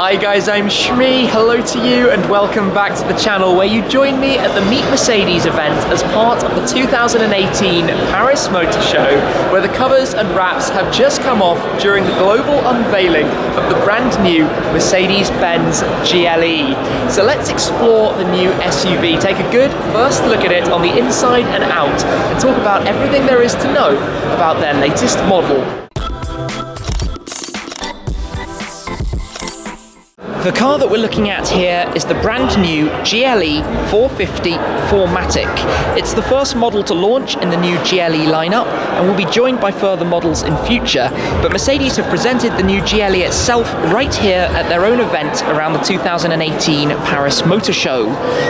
Hi guys, I'm Shmee, hello to you and welcome back to the channel where you join me at the Meet Mercedes event as part of the 2018 Paris Motor Show, where the covers and wraps have just come off during the global unveiling of the brand new Mercedes-Benz GLE. So let's explore the new SUV, take a good first look at it on the inside and out, and talk about everything there is to know about their latest model. The car that we're looking at here is the brand new GLE 450 4MATIC. It's the first model to launch in the new GLE lineup and will be joined by further models in future, but Mercedes have presented the new GLE itself right here at their own event around the 2018 Paris Motor Show.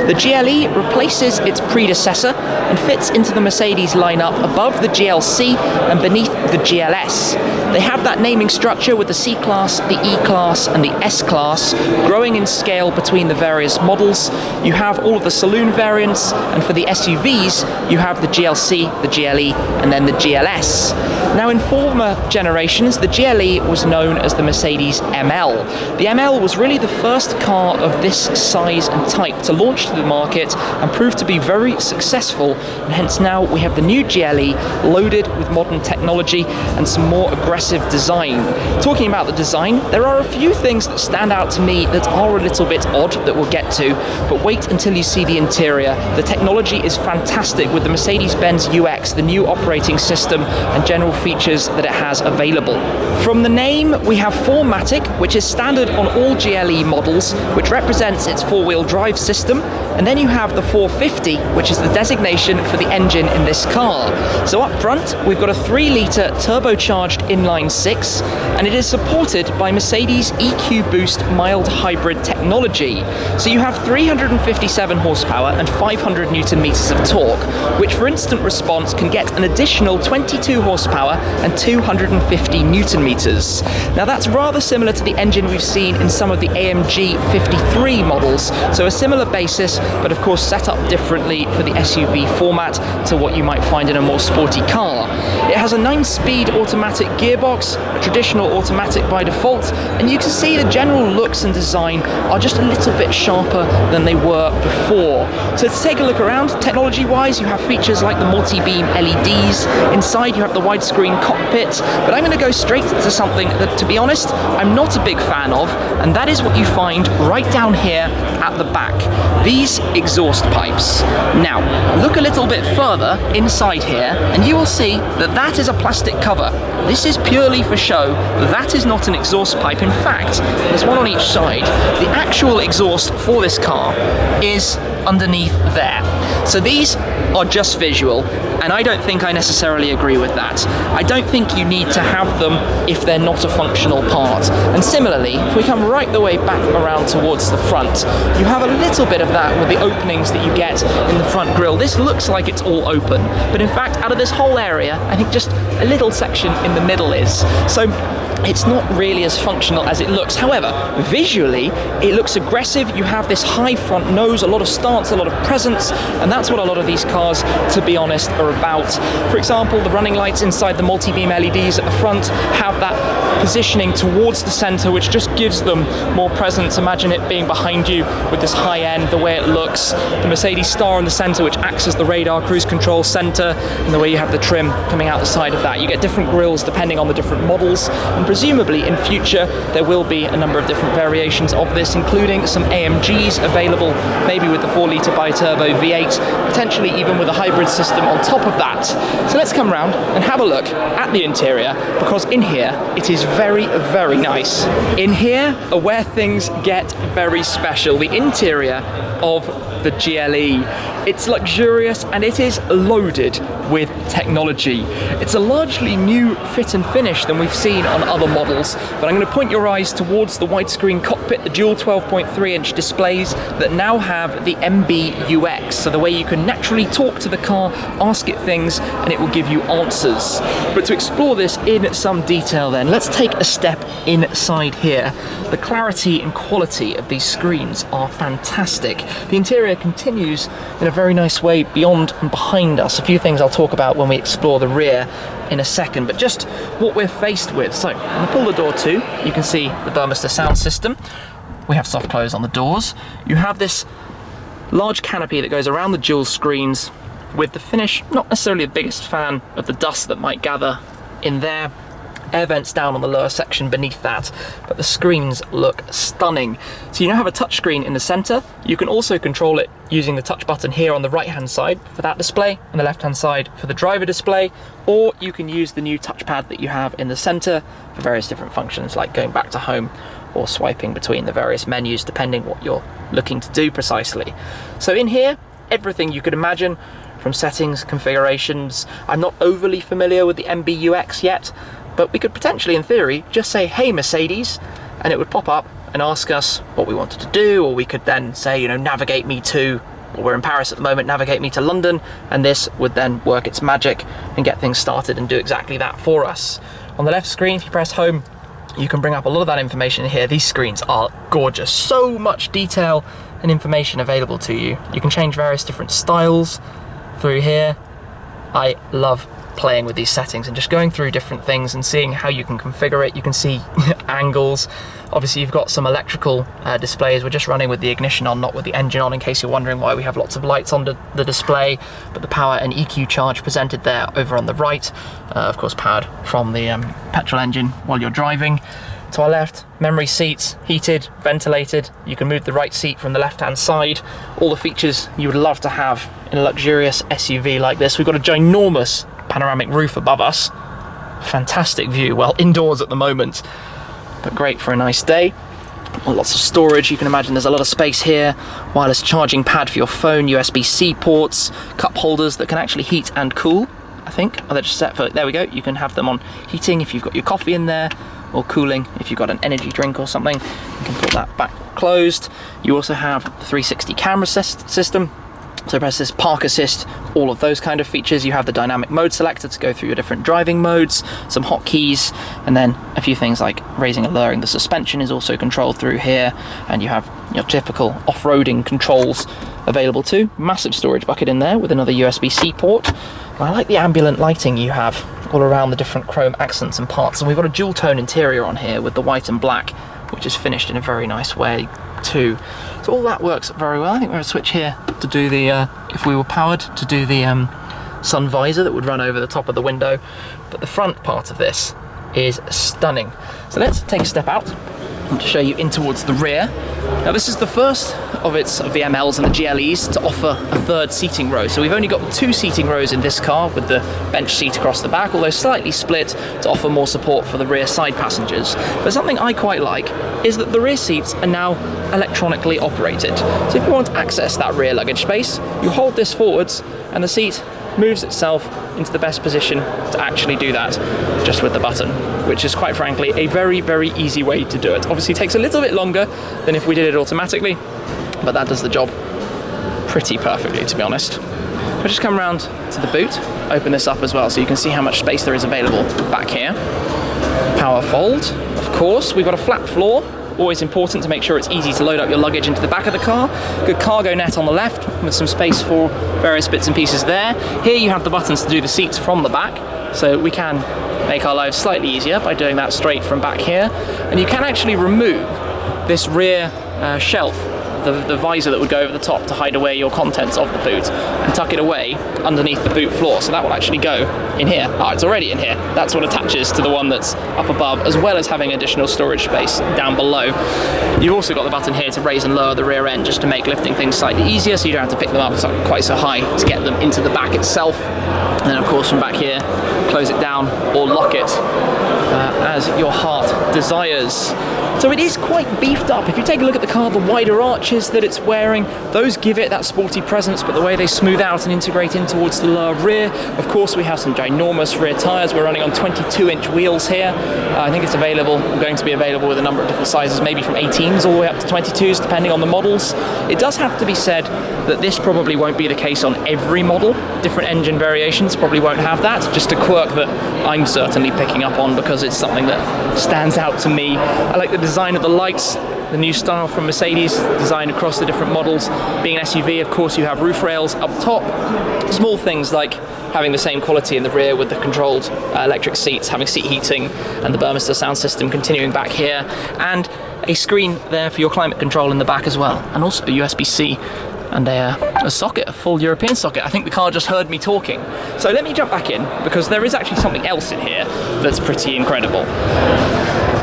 The GLE replaces its predecessor and fits into the Mercedes lineup above the GLC and beneath the GLS. They have that naming structure with the C-Class, the E-Class and the S-Class, growing in scale between the various models. You have all of the saloon variants, and for the SUVs, you have the GLC, the GLE, and then the GLS. Now, in former generations, the GLE was known as the Mercedes ML. The ML was really the first car of this size and type to launch to the market and proved to be very successful, and hence now we have the new GLE loaded with modern technology and some more aggressive design. Talking about the design, there are a few things that stand out to me that are a little bit odd that we'll get to, but wait until you see the interior. The technology is fantastic with the Mercedes-Benz UX, the new operating system and general features that it has available. From the name, we have 4MATIC, which is standard on all GLE models, which represents its four-wheel drive system, and then you have the 450, which is the designation for the engine in this car. So up front, we've got a 3-litre turbocharged inline-6, and it is supported by Mercedes EQ Boost mild hybrid technology. So you have 357 horsepower and 500 Newton meters of torque, which for instant response can get an additional 22 horsepower and 250 Newton meters. Now that's rather similar to the engine we've seen in some of the AMG 53 models, so a similar basis, but of course set up differently for the SUV format to what you might find in a more sporty car. It has a 9-speed automatic gearbox, a traditional automatic by default, and you can see the general looks and design are just a little bit sharper than they were before. So to take a look around, technology-wise, you have features like the multi-beam LEDs. Inside you have the widescreen cockpit, but I'm going to go straight to something that, to be honest, I'm not a big fan of, and that is what you find right down here at the back. These exhaust pipes. Now, look a little bit further inside here, and you will see that that is a plastic cover. This is purely for show. That is not an exhaust pipe. In fact, there's one on each side. The actual exhaust for this car is underneath there. So these are just visual, and I don't think I necessarily agree with that. I don't think you need to have them if they're not a functional part. And similarly, if we come right the way back around towards the front, you have a little bit of that with the openings that you get in the front grille. This looks like it's all open, but in fact, out of this whole area, I think just a little section in the middle is. So it's not really as functional as it looks. However, visually, it looks aggressive. You have this high front nose, a lot of stance, a lot of presence, and that's what a lot of these cars, to be honest, are about. For example, the running lights inside the multi-beam LEDs at the front have that positioning towards the center, which just gives them more presence. Imagine it being behind you with this high end, the way it looks. The Mercedes star in the center, which acts as the radar cruise control center, and the way you have the trim coming out the side of that. You get different grills depending on the different models, and presumably in future there will be a number of different variations of this, including some AMGs available, maybe with the 4-litre bi-turbo V8, potentially even with a hybrid system on top of that. So let's come round and have a look at the interior, because in here it is very, very nice. In here are where things get very special. The interior of the GLE. It's luxurious and it is loaded with technology. It's a largely new fit and finish than we've seen on other models, but I'm going to point your eyes towards the widescreen cockpit, the dual 12.3-inch displays that now have the MBUX, so the way you can naturally talk to the car, ask it things, and it will give you answers. But to explore this in some detail then, let's take a step inside here. The clarity and quality of these screens are fantastic. The interior continues in a very nice way beyond and behind us. A few things I'll talk about when we explore the rear in a second, but just what we're faced with. So I'm going to pull the door to, you can see the Burmester sound system. we have soft close on the doors. You have this large canopy that goes around the dual screens with the finish, not necessarily the biggest fan of the dust that might gather in there. Air vents down on the lower section beneath that, but the screens look stunning. So you now have a touch screen in the center. You can also control it using the touch button here on the right hand side for that display and the left hand side for the driver display, or you can use the new touchpad that you have in the center for various different functions like going back to home or swiping between the various menus depending what you're looking to do precisely. So in here, everything you could imagine from settings, configurations. I'm not overly familiar with the MBUX yet, but we could potentially, in theory, just say, hey Mercedes, and it would pop up and ask us what we wanted to do, or we could then say, you know, navigate me to, well, we're in Paris at the moment, navigate me to London, and this would then work its magic and get things started and do exactly that for us. On the left screen, if you press home, you can bring up a lot of that information here. These screens are gorgeous, so much detail and information available to you. You can change various different styles through here. I love playing with these settings and just going through different things and seeing how you can configure it. You can see angles. Obviously you've got some electrical displays. We're just running with the ignition on, not with the engine on, in case you're wondering why we have lots of lights on the display, but the power and EQ charge presented there over on the right, of course powered from the petrol engine while you're driving. To our left, memory seats, heated, ventilated. You can move the right seat from the left-hand side. All the features you would love to have in a luxurious SUV like this. We've got a ginormous panoramic roof above us. Fantastic view, well, indoors at the moment, but great for a nice day. Lots of storage. You can imagine there's a lot of space here. Wireless charging pad for your phone, USB-C ports, cup holders that can actually heat and cool, I think. Oh, they're just set for, there we go. You can have them on heating if you've got your coffee in there, or cooling if you've got an energy drink or something. You can pull that back closed. You also have the 360 camera system. So press this park assist, all of those kind of features. You have the dynamic mode selector to go through your different driving modes, some hotkeys, and then a few things like raising and lowering the suspension is also controlled through here, and you have your typical off-roading controls available too. Massive storage bucket in there with another USB-C port. And I like the ambient lighting you have all around the different chrome accents and parts, and we've got a dual tone interior on here with the white and black, which is finished in a very nice way too. So all that works very well. I think we're going to switch here to do the, if we were powered, to do the sun visor that would run over the top of the window. But the front part of this is stunning. So let's take a step out to show you in towards the rear. Now this is the first of the MLs and the GLEs to offer a third seating row. So we've only got 2 seating rows in this car with the bench seat across the back, although slightly split to offer more support for the rear side passengers. But something I quite like is that the rear seats are now electronically operated. So if you want to access that rear luggage space, you hold this forwards and the seat moves itself into the best position to actually do that just with the button, which is quite frankly a very, very easy way to do it. Obviously it takes a little bit longer than if we did it automatically, but that does the job pretty perfectly, to be honest. I'll just come around to the boot, open this up as well so you can see how much space there is available back here. Power fold, of course. We've got a flat floor, always important to make sure it's easy to load up your luggage into the back of the car. Good cargo net on the left with some space for various bits and pieces there. Here you have the buttons to do the seats from the back, so we can make our lives slightly easier by doing that straight from back here. And you can actually remove this rear shelf, the visor that would go over the top to hide away your contents of the boot, and tuck it away underneath the boot floor. So that will actually go in here. Ah, it's already in here. That's what attaches to the one that's up above, as well as having additional storage space down below. You've also got the button here to raise and lower the rear end, just to make lifting things slightly easier, so you don't have to pick them up quite so high to get them into the back itself. And then of course from back here, close it down or lock it as your heart desires. So it is quite beefed up. If you take a look at the car, the wider arches that it's wearing, those give it that sporty presence, but the way they smooth out and integrate in towards the lower rear. Of course, we have some ginormous rear tyres. We're running on 22-inch wheels here. I think it's going to be available with a number of different sizes, maybe from 18s all the way up to 22s, depending on the models. It does have to be said that this probably won't be the case on every model. Different engine variations probably won't have that. Just a quirk that I'm certainly picking up on because it's something that stands out to me. I like the design of the lights, the new style from Mercedes, designed across the different models. Being an SUV, of course, you have roof rails up top. Small things like having the same quality in the rear with the controlled electric seats, having seat heating, and the Burmester sound system continuing back here. And a screen there for your climate control in the back as well, and also a USB-C and a socket, a full European socket. I think the car just heard me talking. So let me jump back in, because there is actually something else in here that's pretty incredible.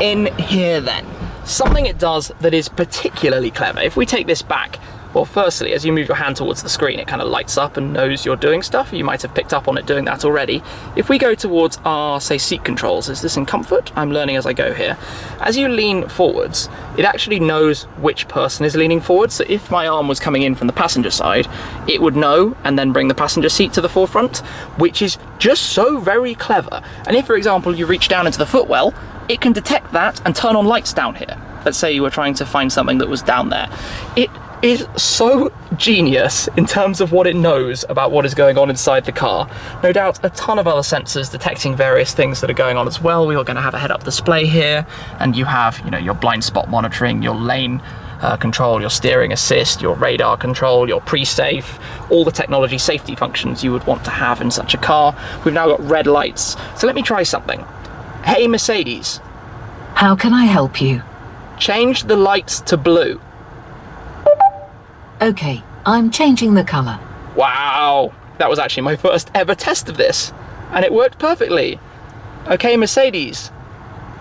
In here then, something it does that is particularly clever. If we take this back, well, firstly, as you move your hand towards the screen, it kind of lights up and knows you're doing stuff. You might have picked up on it doing that already. If we go towards our, say, seat controls, is this in comfort? I'm learning as I go here. As you lean forwards, it actually knows which person is leaning forward. So if my arm was coming in from the passenger side, it would know and then bring the passenger seat to the forefront, which is just so very clever. And if, for example, you reach down into the footwell, it can detect that and turn on lights down here. Let's say you were trying to find something that was down there. It is so genius in terms of what it knows about what is going on inside the car. No doubt a ton of other sensors detecting various things that are going on as well. We are going to have a head-up display here, and you have, you know, your blind spot monitoring, your lane control, your steering assist, your radar control, your pre-safe, all the technology safety functions you would want to have in such a car. We've now got red lights. So let me try something. Hey Mercedes. How can I help you? Change the lights to blue. Okay, I'm changing the color. Wow, that was actually my first ever test of this, and it worked perfectly. Okay, Mercedes.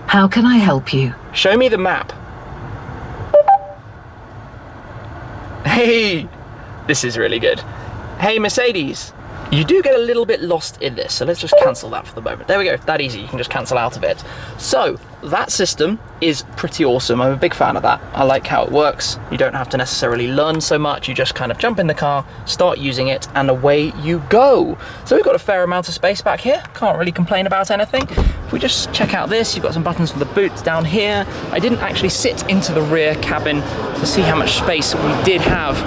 How can I help you? Show me the map. Hey, this is really good. Hey, Mercedes. You do get a little bit lost in this, so let's just cancel that for the moment. There we go, that easy, you can just cancel out of it. So, that system is pretty awesome. I'm a big fan of that. I like how it works. You don't have to necessarily learn so much. You just kind of jump in the car, start using it, and away you go. So we've got a fair amount of space back here. Can't really complain about anything. If we just check out this, you've got some buttons for the boot down here. I didn't actually sit into the rear cabin to see how much space we did have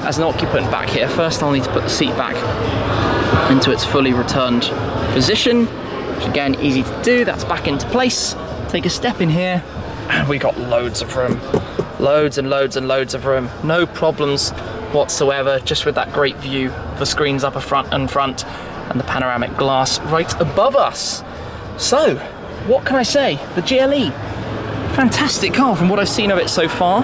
as an occupant back here. First, I'll need to put the seat back into its fully returned position, which again, easy to do. That's back into place. Take a step in here, and we got loads of room. Loads and loads and loads of room. No problems whatsoever, just with that great view. The screens up front and the panoramic glass right above us. So, what can I say? The GLE, fantastic car from what I've seen of it so far.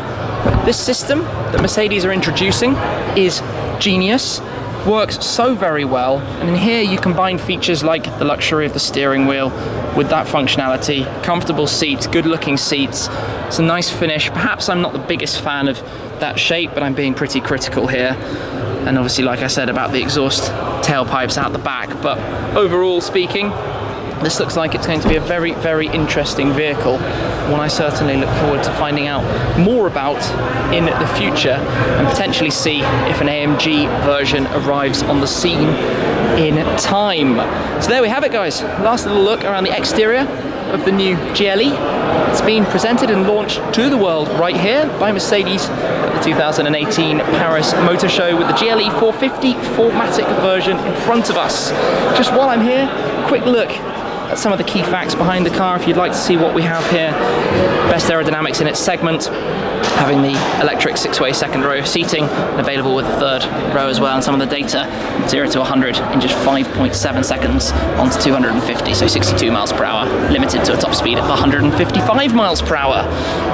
This system that Mercedes are introducing is genius. Works so very well, and in here you combine features like the luxury of the steering wheel with that functionality, comfortable seats, good looking seats. It's a nice finish. Perhaps I'm not the biggest fan of that shape, but I'm being pretty critical here. And obviously, like I said about the exhaust tailpipes out the back, but overall speaking, this looks like it's going to be a very, very interesting vehicle, one I certainly look forward to finding out more about in the future, and potentially see if an AMG version arrives on the scene in time. So there we have it, guys. Last little look around the exterior of the new GLE. It's been presented and launched to the world right here by Mercedes at the 2018 Paris Motor Show, with the GLE 450 4MATIC version in front of us. Just while I'm here, quick look at some of the key facts behind the car if you'd like to see what we have here. Best aerodynamics in its segment, having the electric 6-way second row seating, and available with the third row as well, and some of the data 0 to 100 in just 5.7 seconds onto 250, so 62 miles per hour, limited to a top speed of 155 miles per hour.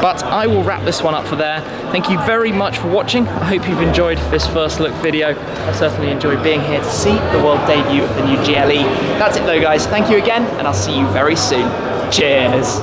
But I will wrap this one up for there. Thank you very much for watching. I hope you've enjoyed this first look video. I certainly enjoyed being here to see the world debut of the new GLE. That's it though, guys. Thank you again, and I'll see you very soon. Cheers.